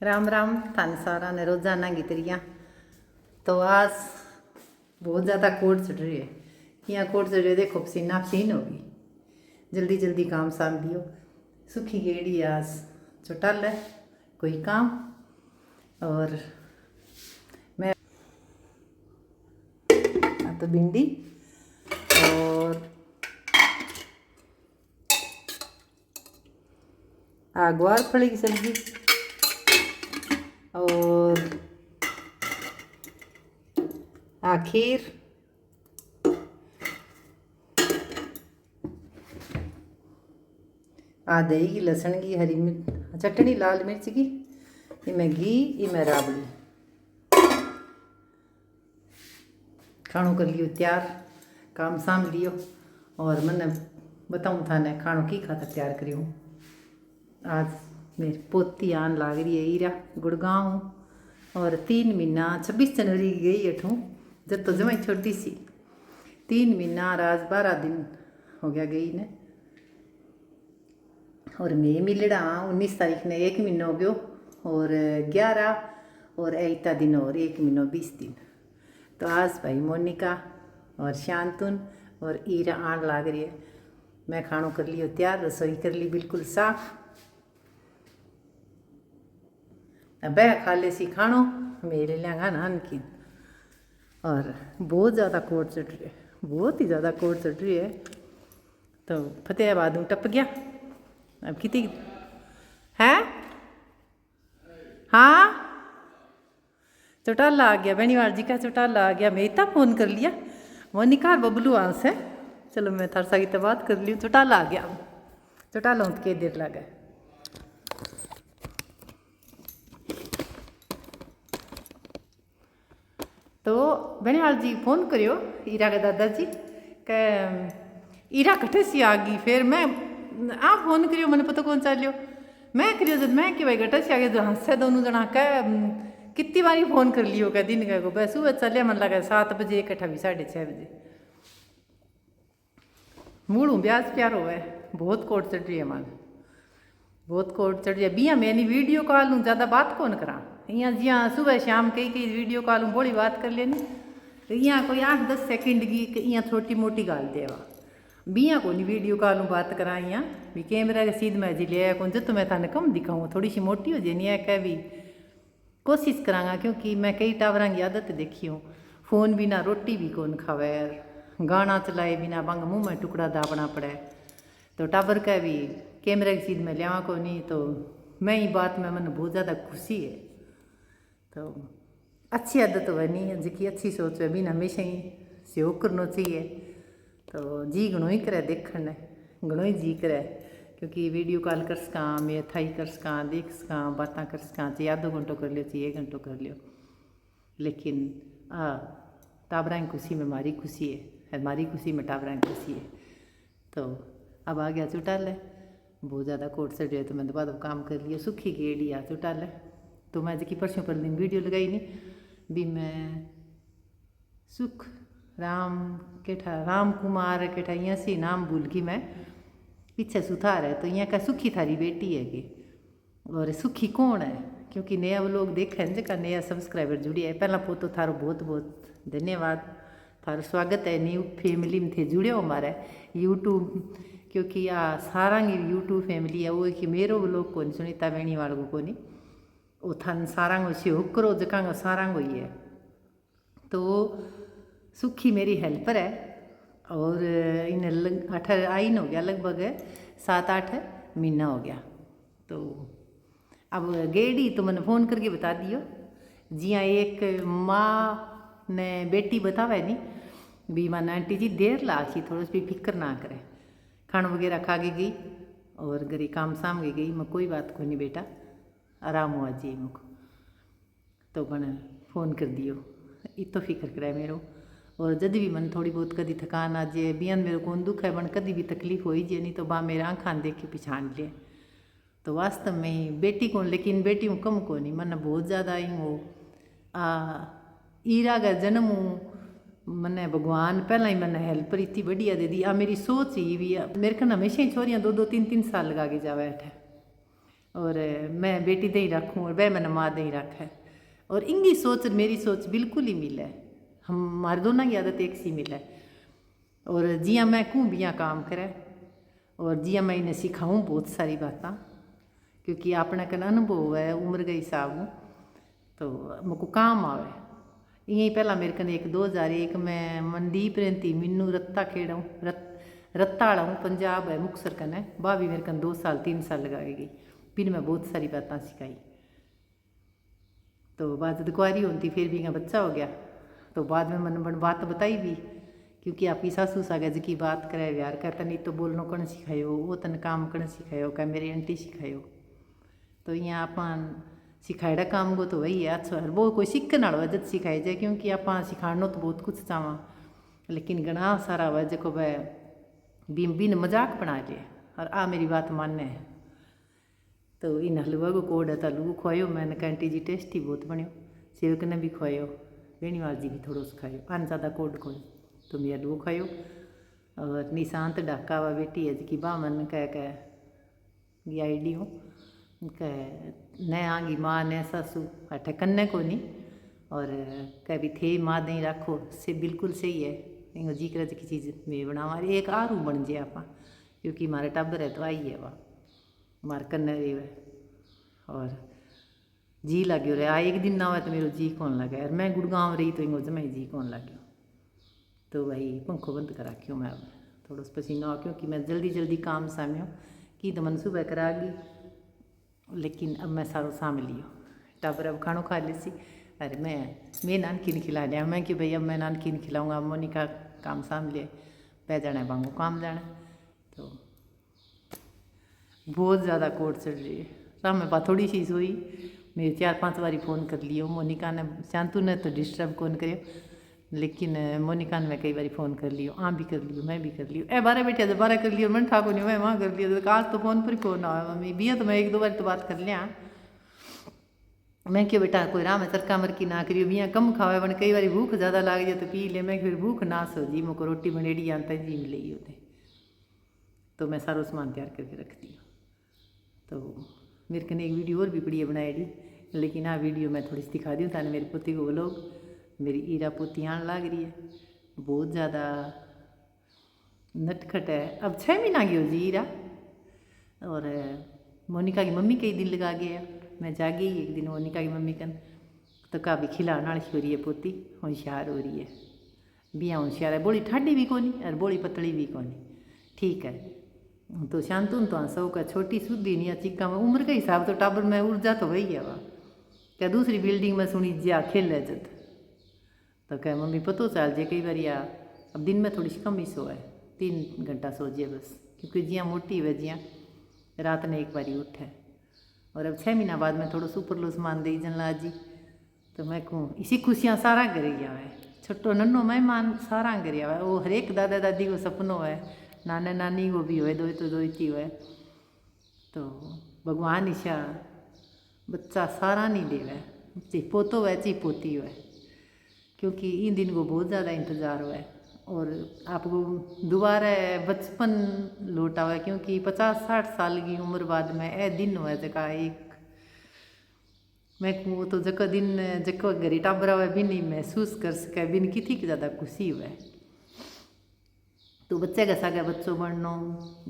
राम राम थान सारा ने रोजाना की तरिया। तो आज बहुत ज़्यादा कोट चढ़ रही है, यहाँ कोट चढ़ रही है। देखो पसीना पसीन होगी, जल्दी जल्दी काम साम लियो। सुखी गेड़ी आज चुटल है कोई काम। और मैं तो भिंडी और ग्वार फली की सब्जी और खीर, दही की, लहसुन की, हरी मिर्च चटनी, लाल मिर्च की, इमें घी, इमें राबड़ी। खानों कर लियो तैयार, काम साम लियो। और मैंने बताऊँ था ने खानों की खाता तैयार करियो। आज मेरी पोती आन लाग रही है ईरा गुड़गांव। और 3 महीना 26 जनवरी की गई अठूँ, जब तो जमाई छोटी सी। 3 महीना और आज 12 दिन हो गया गई ने। और मैं मिलड़ा 19 तारीख ने 1 महीना हो गयो। और 11 और 1 दिन और 1 महीना 20 दिन। तो आज भाई मोनिका और शांतुन और ईरा आन लाग रही है। मैं खानों कर लियो तैयार, रसोई कर ली बिल्कुल साफ। बह खा ले सी खानो, मेरे लिया नान की। और बहुत ज़्यादा कोट चढ़ रही है, बहुत ही ज़्यादा कोट चढ़ रही है। तो फतेहाबाद में टप गया। अब कितनी है? हाँ, चौटाला आ गया, बेनीवाल जी का चौटाला आ गया। मैं इतना फ़ोन कर लिया मोनिका बबलू वहाँ से। चलो मैं थरसा की तो बात कर ली। चौटाला आ गया, चौटाला हूँ के देर लगा। तो बेनीवाल जी फोन करियो ईरा के दादाजी के ईरा कटे सी आ गई। फिर मैं आप फोन करियो, मैंने पता कौन चलियो। मैं करियो जब मैं कि भाई गटे सी आ गया। जो हंसे दोनों जना कह कितनी बारी फोन कर लियो क्या दिन कह को बस सुबह चलिया। मन लगा 7 बजे, इकट्ठा भी 6:30 बजे। मूड हूँ ब्याज प्यार हो है। बहुत कोट चढ़ रही है मान, बहुत कोट चढ़ रही है। बिया मैंने वीडियो कॉल हूँ, ज़्यादा बात कौन करा। यहाँ जिया सुबह शाम कई वीडियो कॉल हूँ बड़ी बात कर लेनी। तो यहाँ कोई 8-10 सेकंड की यहाँ छोटी मोटी गाल देवा। बिया को नहीं वीडियो कॉल हूँ बात करा। यहाँ भी कैमरा के सीध में जी लिया कौन जो तो मैं थाने कम दिखाऊँ, थोड़ी सी मोटी हो जानी है कह भी कोशिश करांगा। क्योंकि मैं कई टावरा की आदत देखी हूँ, फोन बिना रोटी भी कौन खावे, गाना चलाए बिना बंग मुँह में टुकड़ा दाबना पड़े। तो टाबर का भी कैमरे की सीध में लिया को नहीं। तो मैं ही बात में मन बहुत ज़्यादा खुशी है। तो अच्छी आदत बनी है जिकी अच्छी सोच है बिन हमेशा ही सहयोग करना चाहिए। तो जी घणो ही करे देखण ने, घणो ही जी करे। क्योंकि वीडियो कॉल कर सका, मैं थाई कर सका, देख सका, बातें कर सका। चाहे आधो घंटो कर लियो, चाहे 1 घंटो कर लियो। लेकिन टाबरा की खुशी में मारी खुशी है, मारी खुशी में टाबरा की खुशी है। तो अब आ गया चुटाले, बहुत ज़्यादा कोट से रहे। तो मैंने बाद काम कर लिया, सुखी गेड़ी आ चुटाले। तो मैं जी परसों पर दिन वीडियो लगाई नहीं भी मैं सुख राम केठा राम कुमार केठा यहाँ से नाम भूल गई मैं, पीछे सुधार है। तो यहाँ का सुखी थारी बेटी है कि। और सुखी कौन है? क्योंकि नया वो लोग देखे हैं जगह नया सब्सक्राइबर जुड़े है। पहला पोतो थारो बहुत बहुत धन्यवाद, थारो स्वागत है न्यू फैमिली में थे जुड़े हो हमारे यूट्यूब। क्योंकि सारंग यूट्यूब फैमिली है वो कि मेरो लोग को नहीं, सुनीता बेणी वालों को नहीं, वो थान सारंग सहयोग करो जगह सारंग हुई है। तो सुखी मेरी हेल्पर है। और इन 8 आइन हो गया, लगभग 7-8 महीना हो गया। तो अब गेड़ी तो मैंने फ़ोन करके बता दियो। जिया एक माँ ने बेटी बतावे नहीं भी माना आंटी जी देर ला छी, थोड़ा सी फिक्र ना करे। खाना वगैरह खा के गई और घरी काम साम के गई। मैं कोई बात को नहीं बेटा, आराम हुआ जी मुझको। तो मैंने फ़ोन कर दियो, इतो फिक्र करे मेरो। और जद भी मन थोड़ी बहुत कदी थकान आ जाए, बियन मेरे को दुख है, मन कदी भी तकलीफ हो जाए नहीं तो बा मेरा आँखान देख के पछाण ले। तो वास्तव में ही बेटी को, लेकिन बेटी हूँ कम को नहीं, मन बहुत ज़्यादा ही वो ईरा का जन्म हूँ मैंने भगवान पहला ही मैंने हेल्पर इतनी बढ़िया दे दी। मेरी सोच ही भी मेरे को हमेशा ही छोरियाँ 2-2 3-3 साल लगा के जावे है। और मैं बेटी दे ही रखूँ और वह मैंने माँ दे ही रखा है। और इनकी सोच और मेरी सोच बिल्कुल ही मिले, हमारे दोनों की आदत एक सी मिले। और जिया मैं कहूँ बिया काम करे और जिया मैं इन्हें सिखाऊँ बहुत सारी बातें, क्योंकि अपना कन अनुभव है उम्र के हिसाब तो मुझको काम आवे। यही पहला मेरे कन एक 2001 में मनदीप रहती मीनू रत्ता खेड़ा रत्ता आड़ा हूँ, पंजाब है मुक्तसर कन है। भाभी मेरे कन 2 साल 3 साल लगाएगी, फिर मैं बहुत सारी बातें सिखाई। तो बाद कुआरी होती फिर भी का बच्चा हो गया, तो बाद में मन बात बताई भी, क्योंकि आपकी सासू सागज की बात करे यार कहता नहीं तो बोलनो कौन सिखायो, वो तन काम कौन सिखायो, क्या मेरी आंटी सिखायो। तो यहाँ अपन सिखाएड़ा काम को तो वही है अच्छा, वो कोई सीखने वाला जब सिखाई जाए, क्योंकि आप सिखानो तो बहुत कुछ चाहवा, लेकिन घना सारा वह जो वह बिन मजाक बना लिया और आ मेरी बात मानने है। तो इन हलवा को कोड है तो हलवो खुआयो, मैंने कहा आंटी जी टेस्टी बहुत बनो, सेवक ने भी खुआयो, बेनीवाल जी भी थोड़ा सा खायो, आन ज़्यादा कोड को तो मैं हलवो खायो। और निशांत डाका वा बेटी है जी बामन कह आईडी हूँ कह न आगी माँ न सासू अठे कन्ने को नहीं, और कह भी थे माँ दही रखो से बिल्कुल सही है। इंगो जी कर की चीज़ मैं बनावा एक आरू बन जाए आप, क्योंकि हमारे टब्बर है तो आई है वह मार कन्ने रही है और जी लग्यो रहे। आ एक दिन ना हुआ तो मेरा जी कौन लगा, और मैं गुड़गांव रही तो इंगो जमा जी कौन लग्यो। तो वही पंखो बंद करा क्यों मैं अब थोड़ा सा पसीना हो, क्योंकि मैं जल्दी जल्दी काम साम्यो कि तो मन सुबह करा गई, लेकिन अब मैं सारो साम लियो। टाबर अब खानो खा ली सी, अरे मैं नानकीन खिला लिया, मैं कि भाई अब मैं नानकीन खिलाऊँगा, मोनिका काम साम ले पै जाना बांगो काम जाना। तो बहुत ज़्यादा कोट चढ़ रही है, शाम में बात थोड़ी सी सोई, मेरे 4-5 बारी फ़ोन कर लियो, मोनिका ने शांतु ने तो डिस्टर्ब कौन करियो, लेकिन मोनिका ने मैं कई बार फ़ोन कर लियो, आ भी कर लियो मैं भी कर लियो, ए बारह बैठे तो बारह कर लियो, मन ठाको नहीं मैं वहाँ कर लियो, तो आज तो फ़ोन पर फ़ोन आया मम्मी बिया, तो मैं 1-2 बार तो बात कर लिया। मैं क्यों बेटा कोई राम है सरका मरकी ना करियो, बिया कम खावे बन कई बार भूख ज़्यादा लाग जाए तो पी ले, मैं फिर भूख ना सो जी मुझको रोटी बनेड़ी आता जी मिले होते, तो मैं सारो सामान तैयार करके रख दिया। तो मेरे कने एक वीडियो और भी बढ़िया बनाएगी, लेकिन हाँ वीडियो मैं थोड़ी सी दिखा दी हूँ ताकि मेरी पोती को लोग, मेरी ईरा पोती आने लग रही है, बहुत ज़्यादा नटखट है, अब 6 महीना की हो जी ईरा। और मोनिका की मम्मी कई दिन लगा गया, मैं जागी एक दिन मोनिका की मम्मी कन, तो काफ़ी खिलाने वाली हो रही है पोती, होशियार हो रही है, बिया होशियार है, बोली ठाडी भी कोनी और बोली पतली भी कोनी, ठीक है। तो शांतुन तो सौ का छोटी सुधी नहीं चिक्का में उम्र के हिसाब तो टाबर में ऊर्जा तो वही है वह, क्या दूसरी बिल्डिंग में सुनी जा खेल है जत, तो क्या मम्मी पतो चल जे कई बार या अब दिन में थोड़ी सी कम ही सो है, 3 घंटा सो जे बस, क्योंकि जिया मोटी हुए जिया रात ने एक बारी उठे। और अब 6 महीना बाद में थोड़ा सुपर लो सामान दे जनला जी, तो मैं कहूँ इसी खुशियाँ सारा कर गया है, छोटो नन्नो मेहमान सारा कर गया है, वो हरेक दादा दादी को सपनों है, नाना नानी को भी हुए दो तो दोती हुए, तो भगवान ईशा बच्चा सारा नहीं देवे, चाहे पोतो है चाहे पोती हुए, क्योंकि इन दिन को बहुत ज़्यादा इंतज़ार हुआ है और आपको दोबारा बचपन लौटा हुआ है, क्योंकि 50-60 साल की उम्र बाद में ए दिन हुआ जका एक, मैं कहूँ तो जका दिन जको घरी टाबरा हुआ भी नहीं महसूस कर सके, बिन कितनी ज़्यादा खुशी हुआ है। तो बच्चे का सागा बच्चों बनना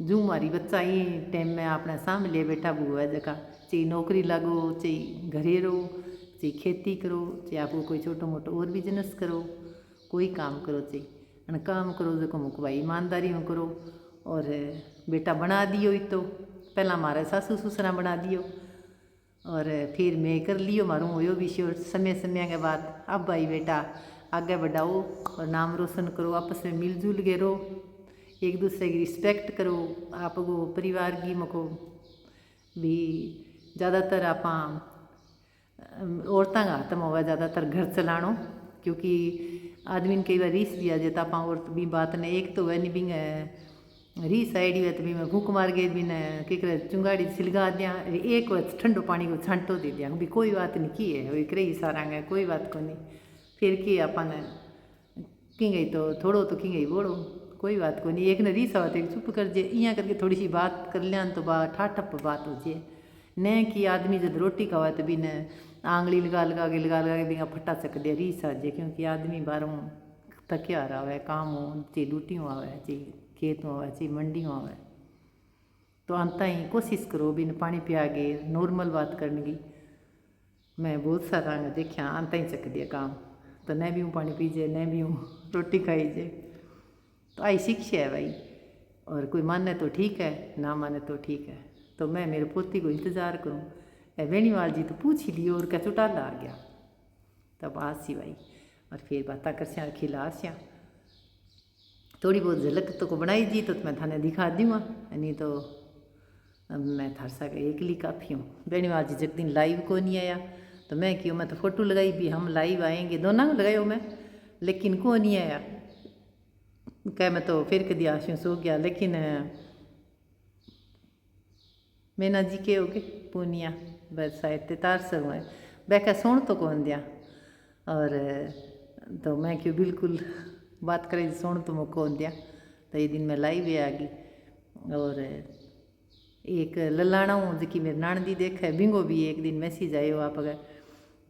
जू मारी बच्चा ये टाइम में अपने सामने बैठा हुआ है जगह, चाहे नौकरी लगो चाहे घरे रहो चाहे खेती करो चाहे आपको कोई छोटो मोटो और बिजनेस करो, कोई काम करो चाहे अन काम करो जो मुख भाई ईमानदारी में करो। और बेटा बना दियो ही तो पहला हमारे सासू ससुरा बना दियो और फिर मैं कर लियो मारूँ हो भी श्योर समय समय के बाद, अब भाई बेटा आगे बढ़ाओ और नाम रोशन करो, आपस में मिलजुल के रहो, एक दूसरे की रिस्पेक्ट करो, आपको परिवार की मको भी ज़्यादातर आप औरतों का हाथ में होगा ज़्यादातर घर चलानो, क्योंकि आदमी ने कई बार रीस भी आ जाता आप औरत भी बात ने एक तो वह नहीं भी रीस आईडी है तो भी मैं भूख मार गई भी ने के चुंगाड़ी सिलगा दिया, एक ठंडो पानी को छांटो दे दिया भी कोई बात नहीं की है वही करे सारा है कोई बात को नहीं, फिर की अपन की गई तो थोड़ो तो की गई बोड़ो कोई बात को नहीं, एक ने रीस आते चुप कर जे इं करके थोड़ी सी बात कर लिया तो बात ठाठप बात हो जाए, न कि आदमी जब रोटी खावे तो भी न आंगली लगा के भी फटा सकते रीस आ जाए, क्योंकि आदमी बाहरों थकिया रहा है, काम हो चाहे ड्यूटियों आवे चाहे खेतों आवे चाहे मंडियों आवे, तो अंत ही कोशिश करो भी पानी पिया के नॉर्मल बात करने की। मैं बहुत सारा देखा अंत ही चक दिया काम, तो न भी हूँ पानी पी जाए न भी हूँ रोटी खाई जाए, तो आई शिक्षा है भाई। और कोई माने तो ठीक है, ना माने तो ठीक है। तो मैं मेरे पोती को इंतज़ार करूँ, वेणीवाल जी तो पूछ ही लियो और क्या चुटाला आ गया, तब आसी भाई और फिर बातें कर सिया खिला सिया। थोड़ी बहुत झलक तो को बनाई जी तो मैं थाने दिखा दूँगा, नहीं तो अब मैं थार सा एकली काफ़ी हूँ। वेणीवाल जी जब दिन लाइव को नहीं आया तो मैं क्यों, मैं तो फोटो लगाई भी हम लाइव आएंगे, दोनों लगायो मैं, लेकिन को नहीं आया कह मैं तो फिर कदी आशू सो गया। लेकिन मैना जी के हो गए पूनिया बस आए तार सर हुए बैका सुन तो कौन दिया, और तो मैं क्यों बिल्कुल बात करे सुन तो मैं कौन दिया। तो ये दिन मैं लाइव आ गई। और एक ललाना हूँ जी मेरे नान दी देखा है बिंगो भी एक दिन मैसेज आयो आप अगर,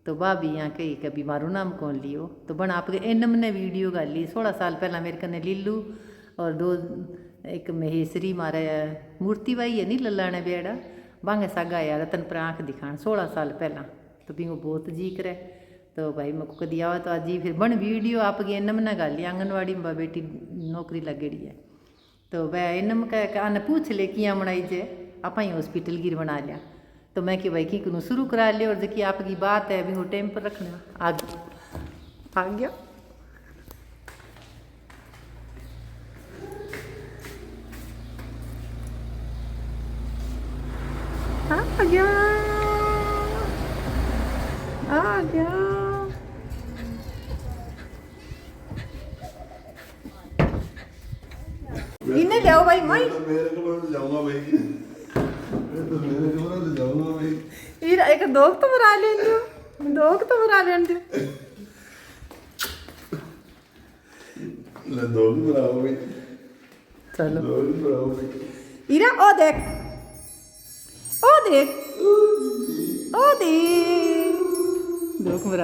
तो भाभी यहाँ कही कभी मारू नाम कौन लियो, तो बना आप एनम ने वीडियो गाली 16 साल पहला मेरे कने लीलू और दो एक महेश्वरी मारे मूर्ति बाई है नहीं ललाने बेड़ा बांगे सागा यार रतन पर आँख दिखाण 16 साल पहला, तो बिंगो बहुत जी करे। तो भाई मैं को कदी आवा तो आज जी फिर बन वीडियो आप एनम ने गाली आंगनवाड़ी में बेटी नौकरी लगेड़ी है, तो वह एनम कह आने पूछ ले किया बनाई जे आप ही हॉस्पिटल गिर बना लिया। तो मैं कि भाई की करूँ शुरू करा लिया, और जबकि आपकी बात है अभी वो टाइम पर रखना आ गया। आ गया आ गया। इन्हें जाओ भाई मैं मेरे को जाऊंगा भाई, मेरे को जाऊंगा भाई। एक दोग तो बना लें दो, दोग तो बना लें दो, ले दोग बनाओ भाई, चलो दोग बनाओ भाई। इरा ओ देख ओ देख ओ देख दोग बना